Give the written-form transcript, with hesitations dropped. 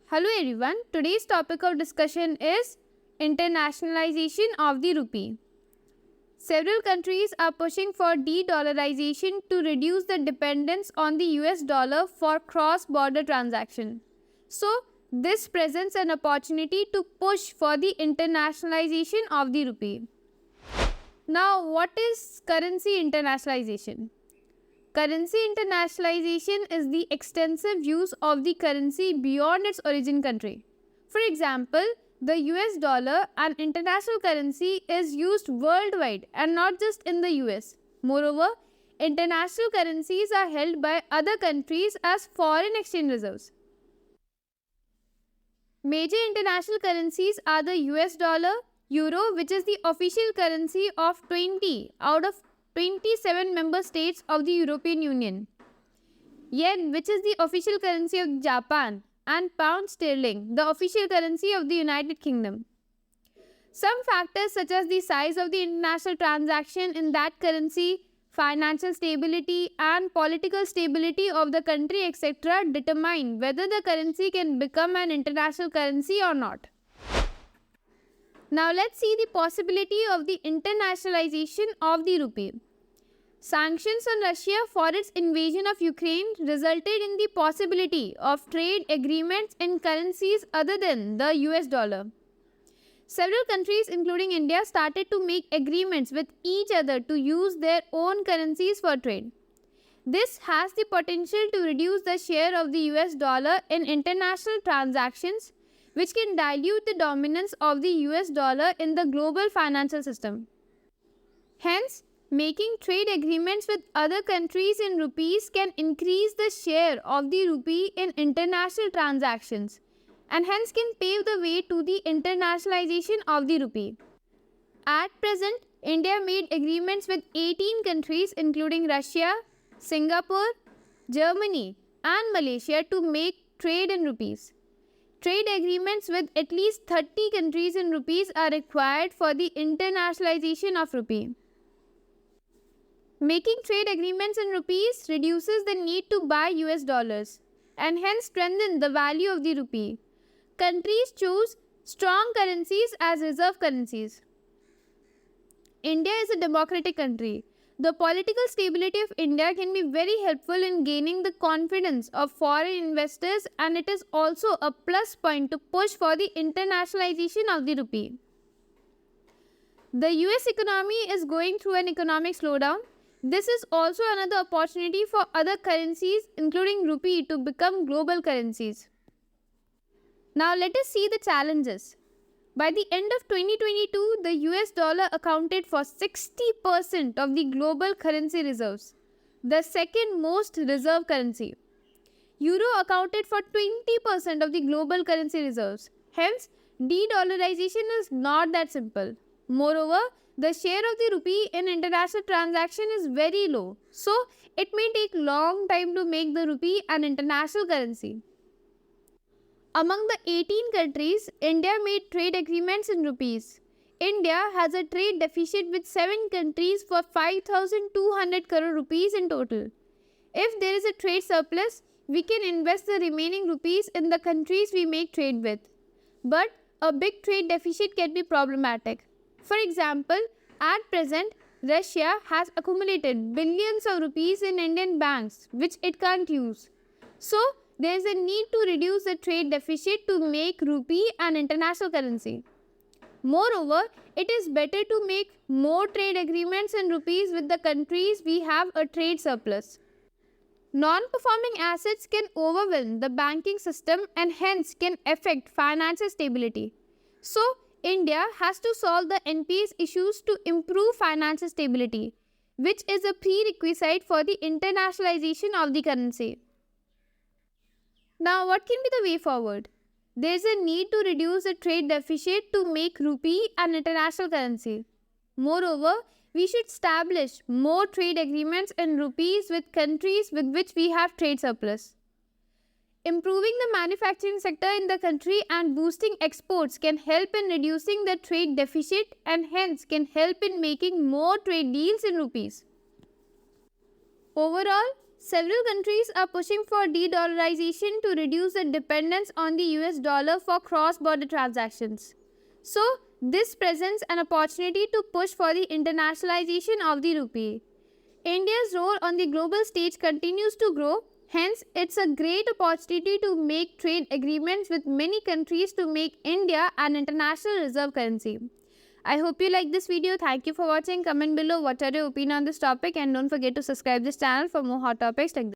Hello everyone, today's topic of discussion is internationalization of the rupee. Several countries are pushing for de-dollarization to reduce the dependence on the US dollar for cross-border transactions. So, this presents an opportunity to push for the internationalization of the rupee. Now, what is currency internationalization? Currency internationalization is the extensive use of the currency beyond its origin country. For example, the US dollar, an international currency, is used worldwide and not just in the US. Moreover, international currencies are held by other countries as foreign exchange reserves. Major international currencies are the US dollar, Euro, which is the official currency of 20 out of 27 member states of the European Union. Yen, which is the official currency of Japan, and pound sterling, the official currency of the United Kingdom. Some factors such as the size of the international transaction in that currency, financial stability and political stability of the country, etc. determine whether the currency can become an international currency or not. Now let's see the possibility of the internationalization of the rupee. Sanctions on Russia for its invasion of Ukraine resulted in the possibility of trade agreements in currencies other than the US dollar. Several countries including India started to make agreements with each other to use their own currencies for trade. This has the potential to reduce the share of the US dollar in international transactions, which can dilute the dominance of the US dollar in the global financial system. Hence, making trade agreements with other countries in rupees can increase the share of the rupee in international transactions and hence can pave the way to the internationalization of the rupee. At present, India made agreements with 18 countries including Russia, Singapore, Germany and Malaysia to make trade in rupees. Trade agreements with at least 30 countries in rupees are required for the internationalization of rupee. Making trade agreements in rupees reduces the need to buy US dollars and hence strengthen the value of the rupee. Countries choose strong currencies as reserve currencies. India is a democratic country. The political stability of India can be very helpful in gaining the confidence of foreign investors, and it is also a plus point to push for the internationalization of the rupee. The US economy is going through an economic slowdown. This is also another opportunity for other currencies including rupee to become global currencies. Now let us see the challenges. By the end of 2022, the US dollar accounted for 60% of the global currency reserves, the second most reserve currency. Euro accounted for 20% of the global currency reserves. Hence, de-dollarization is not that simple. Moreover, the share of the rupee in international transaction is very low, so it may take long time to make the rupee an international currency. Among the 18 countries, India made trade agreements in rupees. India has a trade deficit with 7 countries for 5,200 crore rupees in total. If there is a trade surplus, we can invest the remaining rupees in the countries we make trade with. But a big trade deficit can be problematic. For example, at present, Russia has accumulated billions of rupees in Indian banks which it can't use. So, there is a need to reduce the trade deficit to make rupee an international currency. Moreover, it is better to make more trade agreements in rupees with the countries we have a trade surplus. Non-performing assets can overwhelm the banking system and hence can affect financial stability. So, India has to solve the NPS issues to improve financial stability, which is a prerequisite for the internationalization of the currency. Now, what can be the way forward? There is a need to reduce the trade deficit to make rupee an international currency. Moreover, we should establish more trade agreements in rupees with countries with which we have trade surplus. Improving the manufacturing sector in the country and boosting exports can help in reducing the trade deficit and hence can help in making more trade deals in rupees. Overall, Several countries are pushing for de-dollarization to reduce the dependence on the US dollar for cross-border transactions. So, this presents an opportunity to push for the internationalization of the rupee. India's role on the global stage continues to grow. Hence, it's a great opportunity to make trade agreements with many countries to make India an international reserve currency. I hope you like this video. Thank you for watching. Comment below what are your opinion on this topic, and don't forget to subscribe this channel for more hot topics like this.